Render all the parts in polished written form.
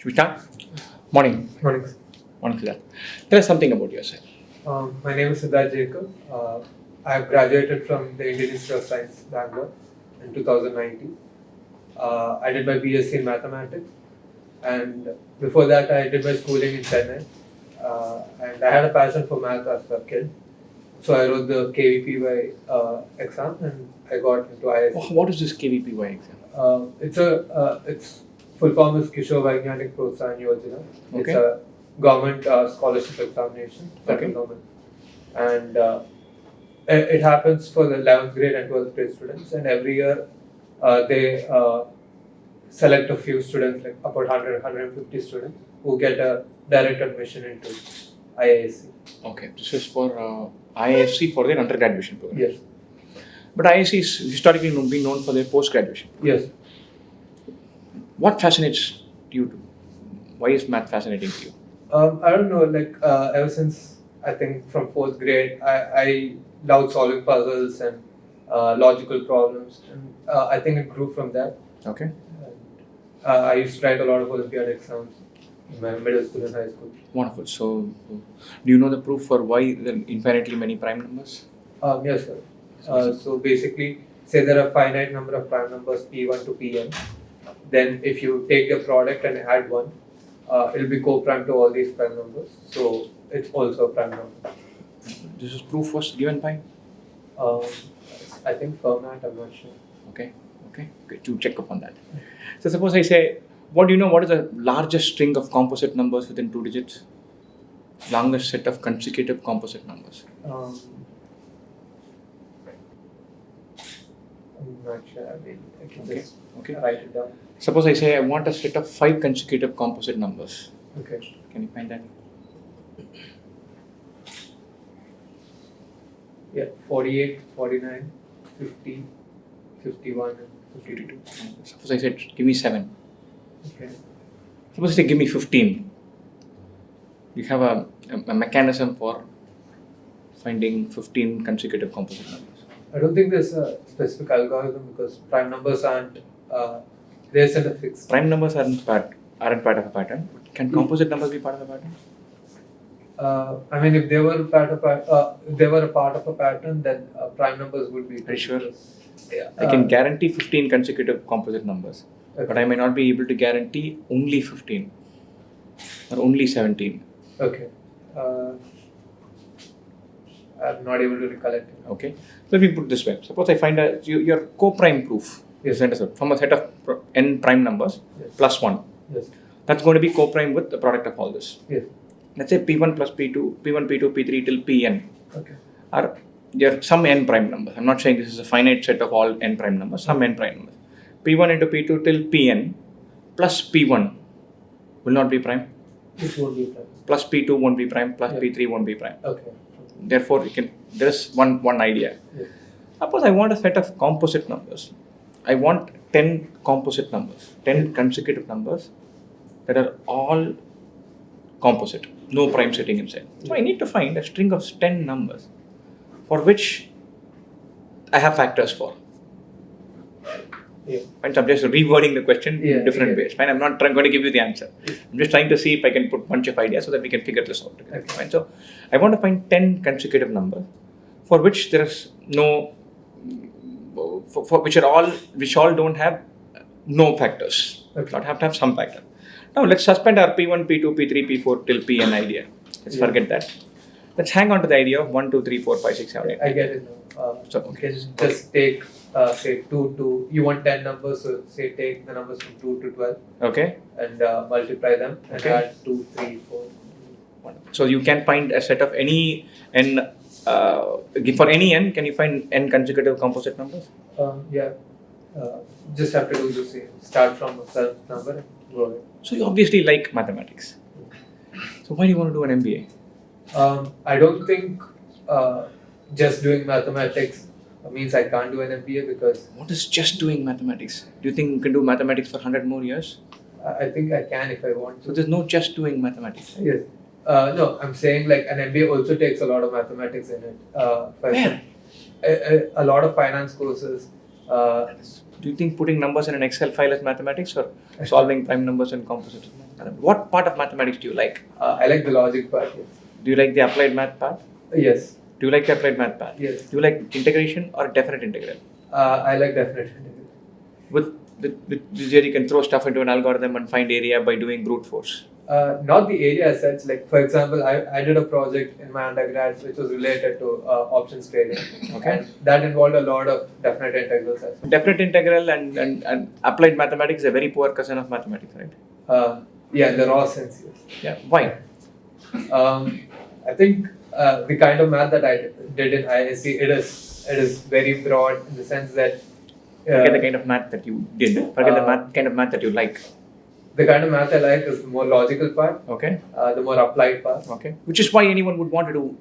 Should we start? Morning. Morning. Morning, Siddharth. Tell us something about yourself. My name is Siddharth Jacob. I have graduated from the Indian Institute of Science, Bangalore in 2019. I did my BSc in Mathematics, and before that I did my schooling in Chennai. And I had a passion for math as a kid. So I wrote the KVPY exam and I got into IISc. What is this KVPY exam? It's full form is Kishore Vaigyanik Protsahan Yojana. It's Okay. a government scholarship examination, central Okay. government, and it happens for the 11th grade and 12th grade students. And every year they select a few students, like about 100, 150 students, who get a direct admission into IISc. Okay, this is for IISc for their undergraduation program. Yes. But IISc is historically been known for their post-graduation. Yes. What fascinates you? Why is math fascinating to you? I don't know, like ever since I think from 4th grade, I loved solving puzzles and logical problems, and I think it grew from that. Okay. And, I used to write a lot of Olympiad exams in my middle school and high school. Wonderful. So, do you know the proof for why there are infinitely many prime numbers? Yes, sir. So basically, say there are finite number of prime numbers P1 to Pn. Then if you take the product and add one, it will be co-prime to all these prime numbers. So it's also a prime number. This is proof was given by? I think Fermat, I'm not sure. Okay. To check up on that. So suppose I say, what do you know? What is the largest string of composite numbers within 2 digits? Longest set of consecutive composite numbers. I'm not sure. I mean, I can just Okay. write it down. Suppose I say I want a set of 5 consecutive composite numbers. Okay. Can you find that? Yeah, 48, 49, 50, 51, and 52. Suppose I said, give me 7. Okay. Suppose I say, give me 15. You have a mechanism for finding 15 consecutive composite numbers. I don't think there's a specific algorithm because prime numbers aren't, they're set a fixed. Prime numbers aren't part of a pattern. Can composite numbers be part of a pattern? I mean, if they were part of a pattern, then prime numbers would be. Are you sure? Yeah. I can guarantee 15 consecutive composite numbers, Okay. but I may not be able to guarantee only 15 or only 17. Okay. I'm not able to recollect it. Okay. Let me put it this way. Suppose I find your co-prime proof Yes. from a set of n prime numbers Yes. plus 1. Yes. That's going to be co-prime with the product of all this. Yes. Let's say P1 plus P2, P1, P2, P3 till Pn Okay. are there are some n prime numbers. I'm not saying this is a finite set of all n prime numbers, some n prime numbers. P1 into P2 till Pn plus P1 will not be prime. It won't be prime. Plus P2 won't be prime, plus Yeah. P3 won't be prime. Okay. Therefore, there is one idea. Yes. Suppose I want a set of composite numbers. I want 10 composite numbers, 10 consecutive numbers that are all composite, no prime sitting inside. So I need to find a string of 10 numbers for which I have factors for. Yeah. Fine, so I'm just rewording the question in different Yeah. ways. Fine, I'm not going to give you the answer. I'm just trying to see if I can put a bunch of ideas so that we can figure this out together. Okay. Fine, so I want to find 10 consecutive numbers for which there is no, for which all don't have no factors. Okay. Not have to have some factor. Now let's suspend our P1, P2, P3, P4 till Pn idea. Let's Yeah. forget that. Let's hang on to the idea of 1, 2, 3, 4, 5, 6, 7, 8. I get it now. So, You okay. can just take, say, 2 to, you want 10 numbers, so say take the numbers from 2 to 12 Okay. and multiply them and Okay. add 2, 3, 4. So you can find a set of any n, for any n, can you find n consecutive composite numbers? Yeah. Just have to do the same. Start from a self number and go ahead. So you obviously like mathematics. So why do you want to do an MBA? I don't think just doing mathematics means I can't do an MBA because What is just doing mathematics? Do you think you can do mathematics for 100 more years? I think I can if I want So to. there's no just doing mathematics. Yes. No, I'm saying like an MBA also takes a lot of mathematics in it. For Where? a lot of finance courses. Do you think putting numbers in an Excel file is mathematics or solving prime numbers and composite is mathematics? What part of mathematics do you like? I like the logic part. Yes. Do you like the applied math part? Yes. Do you like the applied math part? Yes. Do you like integration or definite integral? I like definite integral. With where you can throw stuff into an algorithm and find area by doing brute force. Not the area as such. Like for example, I did a project in my undergrad which was related to options trading. Okay. And that involved a lot of definite integrals as well. Definite integral and applied mathematics is a very poor cousin of mathematics, right? Yeah, in the raw sense. Yes. Yeah. Why? I think the kind of math that I did in IISc, it is very broad in the sense that Forget the kind of math that you did. Forget the kind of math that you like. The kind of math I like is the more logical part. Okay. The more applied part. Okay. Which is why anyone would want to do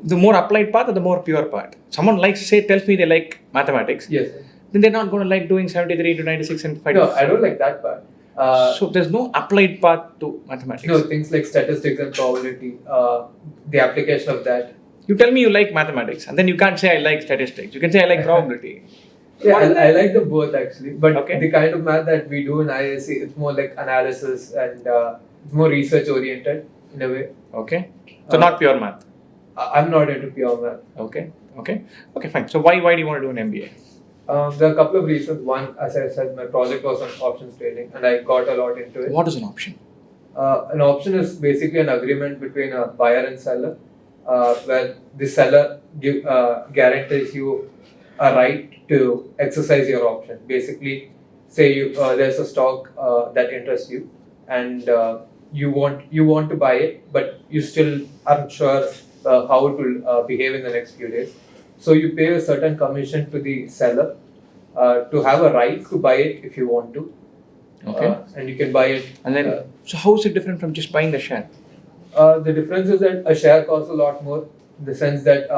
the more applied part or the more pure part. Someone tells me they like mathematics. Yes. Then they're not going to like doing 73 to 96 and 5. No, I don't like that part. So there's no applied path to mathematics. No, things like statistics and probability, the application of that. You tell me you like mathematics and then you can't say I like statistics. You can say I like probability. Yeah, I like them both actually. But Okay. the kind of math that we do in IISc, it's more like analysis and it's more research oriented in a way. Okay. So not pure math. I'm not into pure math. Okay. Okay, fine. So why do you want to do an MBA? There are a couple of reasons. One, as I said, my project was on options trading and I got a lot into it. What is an option? An option is basically an agreement between a buyer and seller where the seller guarantees you a right to exercise your option. Basically, say there's a stock that interests you and you want to buy it, but you still aren't sure how it will behave in the next few days. So you pay a certain commission to the seller to have a right to buy it if you want to. Okay. And you can buy it. And then, so how is it different from just buying the share? The difference is that a share costs a lot more in the sense that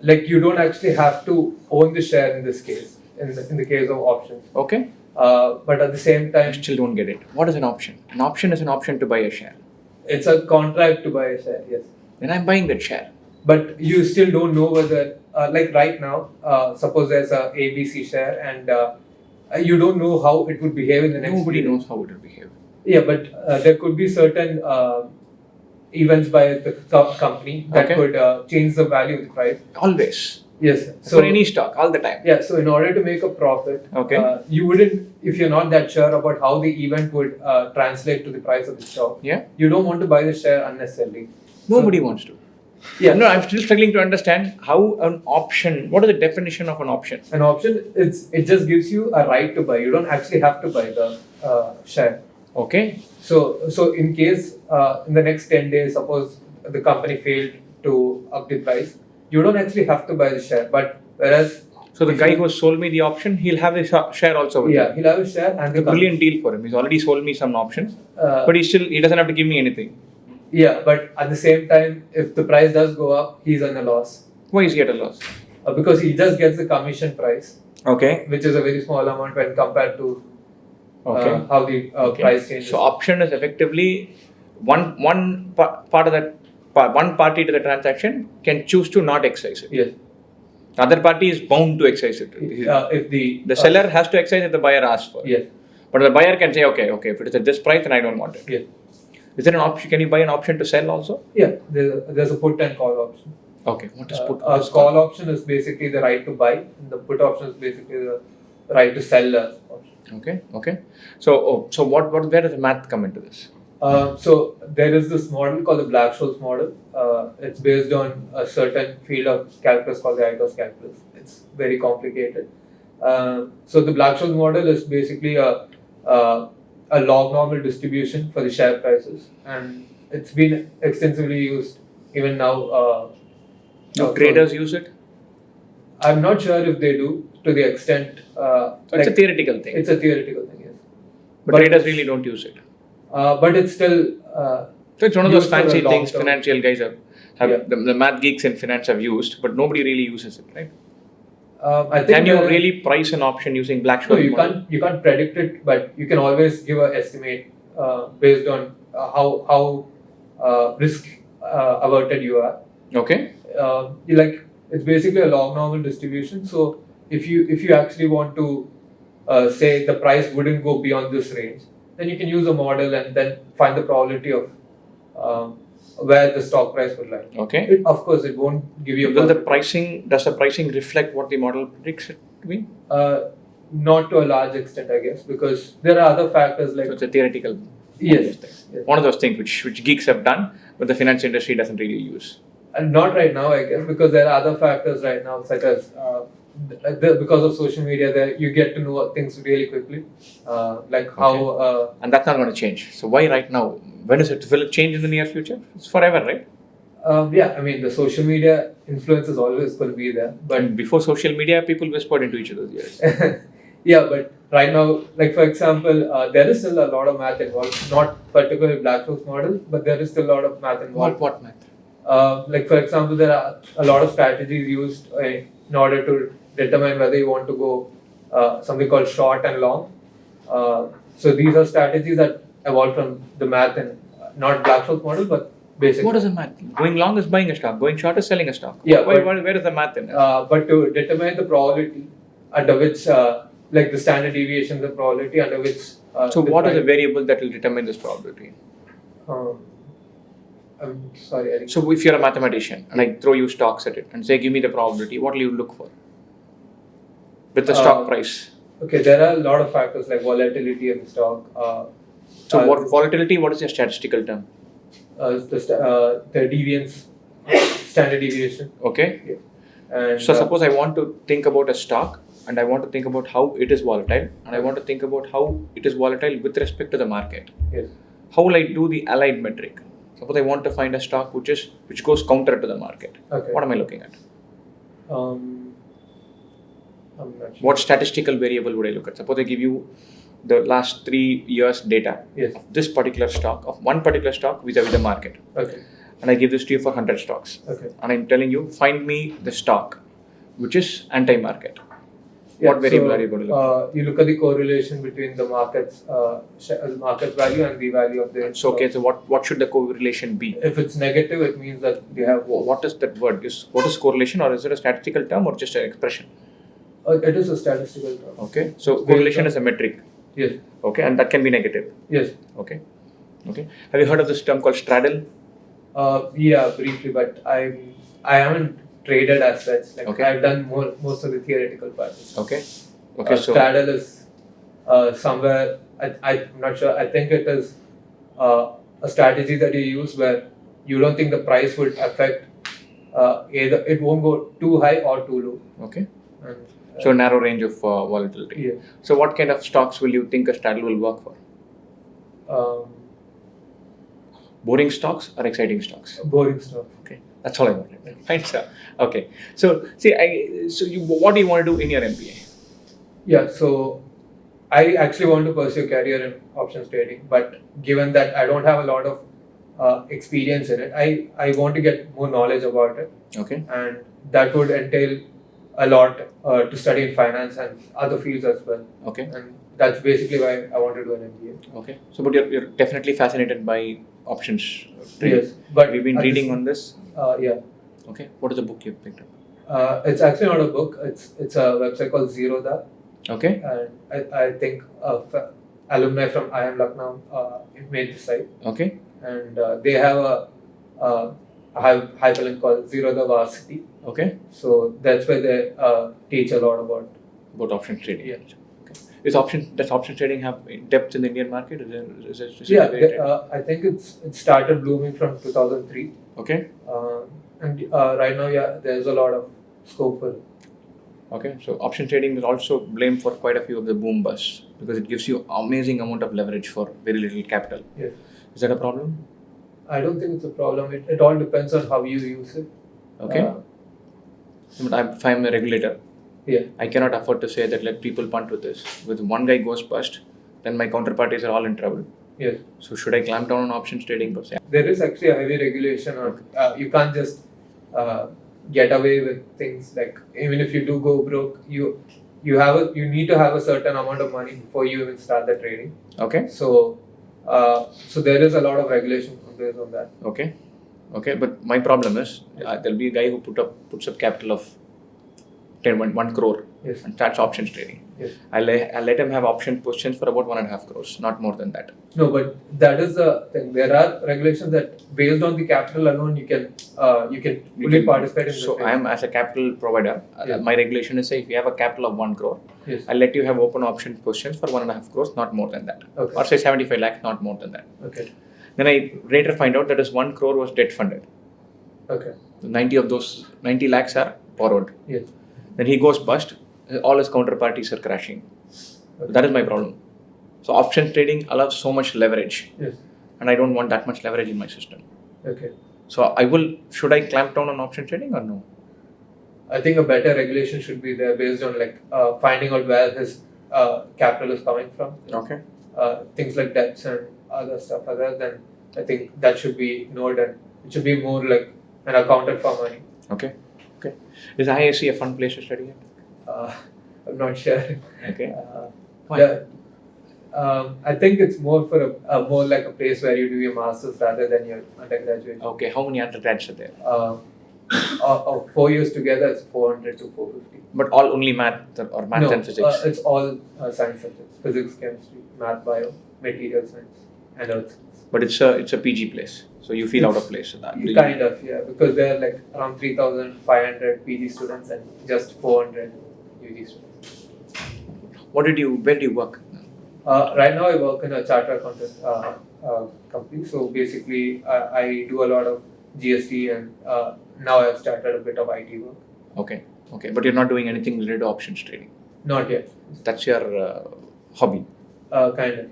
like you don't actually have to own the share in this case, in the case of options. Okay. But at the same I time, still don't get it. What is an option? An option is an option to buy a share. it's a contract to buy a share, yes. Then I'm buying that share. But you still don't know whether, like right now, suppose there's a ABC share and you don't know how it would behave in the next Nobody few knows days. how it will behave. Yeah, but there could be certain events by the company that Okay. could change the value of the price. Always. Yes. For any stock, all the time. Yeah, so in order to make a profit, Okay. you wouldn't, if you're not that sure about how the event would translate to the price of the stock, Yeah. you don't want to buy the share unnecessarily. Nobody wants to. Yeah. No, I'm still struggling to understand how an option, what is the definition of an option? An option, it just gives you a right to buy. You don't actually have to buy the share. Okay. So in case in the next 10 days, suppose the company failed to up the price, you don't actually have to buy the share. But whereas So the guy who sold me the option, he'll have his share also with him. he'll have a share and It's a brilliant deal for him. He's already sold me some options, but he doesn't have to give me anything. Yeah, but at the same time, if the price does go up, he's on a loss. Why is he at a loss? Because he just gets the commission price, Okay. which is a very small amount when compared to Okay. how the price changes. So option is effectively one part of that one party to the transaction can choose to not exercise it. Yes. The other party is bound to exercise it. If The seller has to exercise if the buyer asks for it. Yes. But the buyer can say, okay, if it is at this price, then I don't want it. Yes. Is there an option? Can you buy an option to sell also? Yeah. There's a put and call option. Okay. What is put? A call option is basically the right to buy, and the put option is basically the right to sell the option. Okay. So where does the math come into this? So there is this model called the Black-Scholes model. It's based on a certain field of calculus called the IITM calculus. It's very complicated. So the Black-Scholes model is basically a log normal distribution for the share prices, and it's been extensively used even now. Do traders use it? I'm not sure if they do to the extent. It's a theoretical thing. It's a theoretical thing, yes. But traders really don't use it. But it's still. So it's one of those used for a fancy long things term. financial guys have Yeah. the math geeks in finance have used, but nobody really uses it, right? I think Can you really price an option using No, Black-Scholes you model? can't. You can't predict it, but you can always give an estimate based on how risk averted you are. Okay. It's basically a log normal distribution. So if you actually want to say the price wouldn't go beyond this range, then you can use a model and then find the probability of where the stock price would lie. Okay. Of course, it won't give you. Does the pricing reflect what the model predicts it to be? Not to a large extent, I guess, because there are other factors like. So it's a theoretical. Yes. One of those things which geeks have done, but the finance industry doesn't really use. And not right now, I guess, because there are other factors right now, such as because of social media, that you get to know things really quickly, like how. And that's not going to change. So why right now? When is it? Will it change in the near future? It's forever, right? Yeah, I mean, the social media influence is always going to be there. But and before social media, people whispered into each other's ears. Yeah, but right now, like for example, there is still a lot of math involved. Not particularly Black-Scholes model, but there is still a lot of math involved. What math? Like for example, there are a lot of strategies used in order to determine whether you want to go something called short and long. So these are strategies that evolved from the math and not Black-Scholes model, but basically. What is the math? Going long is buying a stock. Going short is selling a stock. Yeah. Where is the math in it? But to determine the probability under which, like the standard deviation, the probability under which. So what is the variable that will determine this probability? I'm sorry, Eric. So if you're a mathematician and I throw you stocks at it and say, give me the probability, what will you look for? With the stock price. Okay, there are a lot of factors like volatility of the stock. So what volatility? What is your statistical term? The deviance, standard deviation. Okay. Yeah. And, so suppose I want to think about a stock and I want to think about how it is volatile and I want to think about how it is volatile with respect to the market. Yes. How will I do the allied metric? Suppose I want to find a stock which goes counter to the market. Okay. What am I looking at? I'm not sure. What statistical variable would I look at? Suppose I give you the last 3 years data Yes. of this particular stock, of one particular stock vis-a-vis the market. Okay. And I give this to you for 100 stocks. Okay. And I'm telling you, find me the stock which is anti-market. Yeah, what variable are you going to look at? You look at the correlation between the market's market value and the value of the. So okay, so what should the correlation be? If it's negative, it means that you have. What is that word? What is correlation, or is it a statistical term or just an expression? It is a statistical term. Okay, so correlation is a metric. Yes. Okay, and that can be negative. Yes. Okay. Have you heard of this term called straddle? Yeah, briefly, but I haven't traded as such. Like Okay. I've done most of the theoretical parts. Okay. So straddle is somewhere. I'm not sure. I think it is a strategy that you use where you don't think the price would affect either it won't go too high or too low. Okay. And, so narrow range of volatility. Yeah. So what kind of stocks will you think a straddle will work for? Boring stocks or exciting stocks? Boring stuff. Okay, that's all I wanted. Fine, sir. Okay, so see, what do you want to do in your MBA? Yeah, so I actually want to pursue a career in options trading, but given that I don't have a lot of experience in it, I want to get more knowledge about it. Okay. And that would entail a lot to study in finance and other fields as well. Okay. And that's basically why I want to do an MBA. Okay. So, but you're definitely fascinated by options trading. Yes, but we've been reading on this. Yeah. Okay. What is the book you picked up? It's actually not a book. It's a website called Zerodha. Okay. And I think alumni from IIM Lucknow made the site. Okay. And they have a hyperlink called Zerodha Varsity. Okay. So that's where they teach a lot about options trading. Yeah. Okay. Does options trading have depth in the Indian market? Is it yeah, I think it started blooming from 2003. Okay. And right now, yeah, there's a lot of scope for it. Okay, so option trading is also blamed for quite a few of the boom busts because it gives you amazing amount of leverage for very little capital. Yes. Is that a problem? I don't think it's a problem. It all depends on how you use it. Okay. But if I'm a regulator, yeah, I cannot afford to say that let people punt with this. With one guy goes bust, then my counterparties are all in trouble. Yes. So should I clamp down on options trading per se? There is actually a heavy regulation on you can't just get away with things like even if you do go broke, you need to have a certain amount of money before you even start the trading. Okay. So there is a lot of regulation based on that. Okay. But my problem is there'll be a guy who puts up capital of 1 crore Yes. and starts options trading. Yes. I'll let him have option positions for about 1.5 crores, not more than that. No, but that is the thing. There are regulations that based on the capital alone, you can fully participate in. So I am as a capital provider. Yeah. My regulation is say if you have a capital of 1 crore, Yes. I'll let you have open option positions for 1.5 crores, not more than that. Okay. Or say 75 lakhs, not more than that. Okay. Then I later find out that is 1 crore was debt funded. Okay. 90 lakhs are borrowed. Yes. Then he goes bust. All his counterparties are crashing. Okay. That is my problem. So option trading allows so much leverage, Yes. and I don't want that much leverage in my system. Okay. So should I clamp down on option trading or no? I think a better regulation should be there based on finding out where his capital is coming from. Okay. Things like debts and other stuff. Other than I think that should be ignored and it should be more like an accounted for money. Okay. Is IISc a fun place to study at? I'm not sure. Okay. Why? Yeah. I think it's more for more like a place where you do your masters rather than your undergraduate. Okay. How many undergrads are there? 4 years together, it's 400 to 450. But all only math and physics. It's all science subjects: physics, chemistry, math, bio, material science, and earth science. But it's a PG place, so you feel out of place in that. Kind of, yeah, because there are like around 3,500 PG students and just 400 UG students. Where do you work? Right now, I work in a charter accountant company. So basically, I do a lot of GST and now I've started a bit of IT work. Okay. But you're not doing anything related to options trading. Not yet. That's your hobby. Kind of.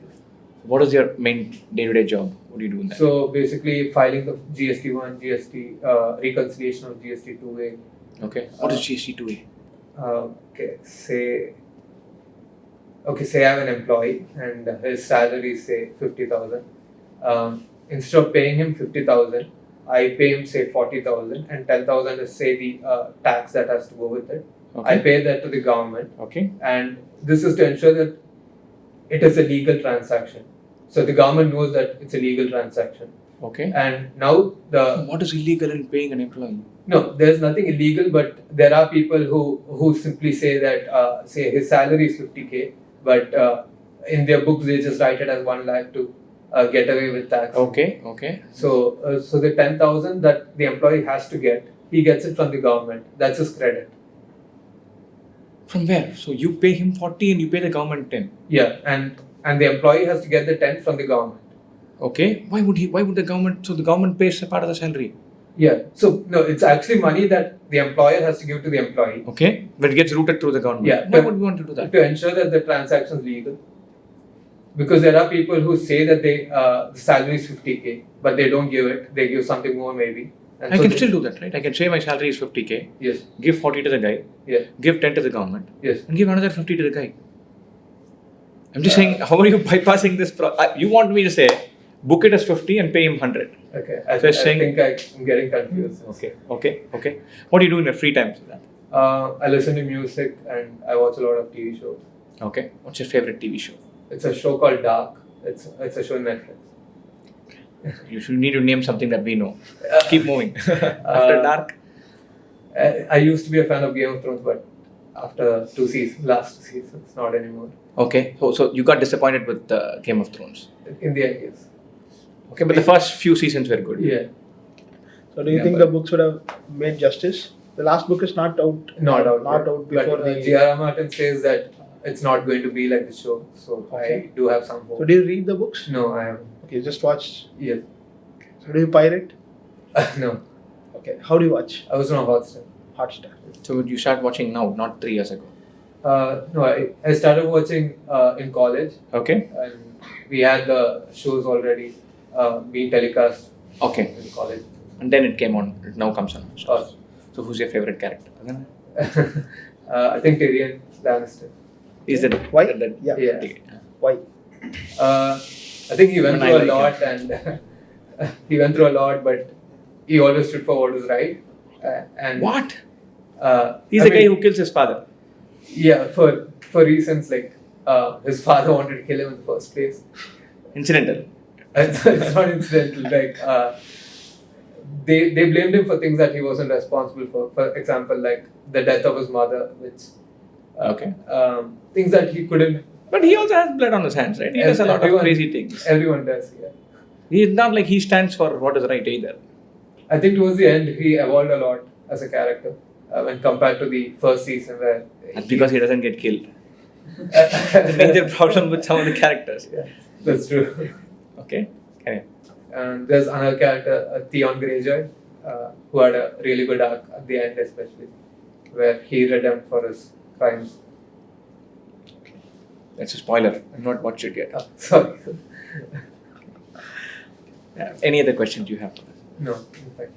What is your main day-to-day job? What do you do in that? So basically, filing the GST1, GST reconciliation of GST2A. Okay. What is GST2A? Say I have an employee and his salary is say 50,000. Instead of paying him 50,000, I pay him say 40,000 and 10,000 is say the tax that has to go with it. Okay. I pay that to the government. Okay. And this is to ensure that it is a legal transaction. So the government knows that it's a legal transaction. Okay. And now What is illegal in paying an employee? No, there's nothing illegal, but there are people who simply say that say his salary is 50K, but in their books they just write it as 1 lakh to get away with tax. Okay. So the 10,000 that the employee has to get, he gets it from the government. That's his credit. From where? So you pay him 40 and you pay the government 10. Yeah, and the employee has to get the 10 from the government. Okay. Why would the government? So the government pays a part of the salary. Yeah. So no, it's actually money that the employer has to give to the employee. Okay. But it gets routed through the government. Yeah. Why would we want to do that? To ensure that the transaction is legal. Because there are people who say that the salary is 50K, but they don't give it. They give something more maybe. And I can still do that, right? I can say my salary is 50K. Yes. Give 40 to the guy. Yes. Give 10 to the government. Yes. And give another 50 to the guy. I'm just saying, how are you bypassing this? You want me to say, book it as 50 and pay him 100. Okay. I So saying- think I'm getting confused. Okay. What do you do in your free time? I listen to music and I watch a lot of TV shows. Okay. What's your favorite TV show? It's a show called Dark. It's a show on Netflix. You should need to name something that we know. Keep moving. After Dark. I used to be a fan of Game of Thrones, but after last 2 seasons, not anymore. Okay. So you got disappointed with Game of Thrones. In the end, yes. Okay, but the first few seasons were good. Yeah. So do you think the books would have made justice? The last book is not out. Not out. Not out before but, the. J.R.R. Martin says that it's not going to be like the show. So Okay. I do have some hope. So do you read the books? No, I haven't. Okay, you just watch. Yes. So do you pirate? No. Okay. How do you watch? I was on Hotstar. Hotstar. So you start watching now, not 3 years ago. No, I started watching in college, Okay. and we had the shows already being telecast Okay. in college. And then it came on. It now comes on. Uh, So who's your favorite character? I think Tyrion Lannister. Is it Why? Yeah. Yeah. Why? I think he went Even I through a like lot, and he went through a lot, but he always stood for what was right. And What? I He's the guy mean, who kills his father. Yeah, for reasons like his father wanted to kill him in the first place. Incidental. It's not incidental. Like they blamed him for things that he wasn't responsible for. For example, like the death of his mother, which Okay. Things that he couldn't. But he also has blood on his hands, right? He does a lot of Everyone- crazy things. Everyone does, yeah. He's not like he stands for what is right either. I think towards the end he evolved a lot as a character when compared to the first season where. That's because he doesn't get killed. That's a major problem with some of the characters. Yeah, that's true. Okay. Okay. And there's another character, Theon Greyjoy, who had a really good arc at the end, especially where he redeemed for his crimes. That's a spoiler. I've not watched it yet. Oh, sorry. Any other questions you have? No, in fact.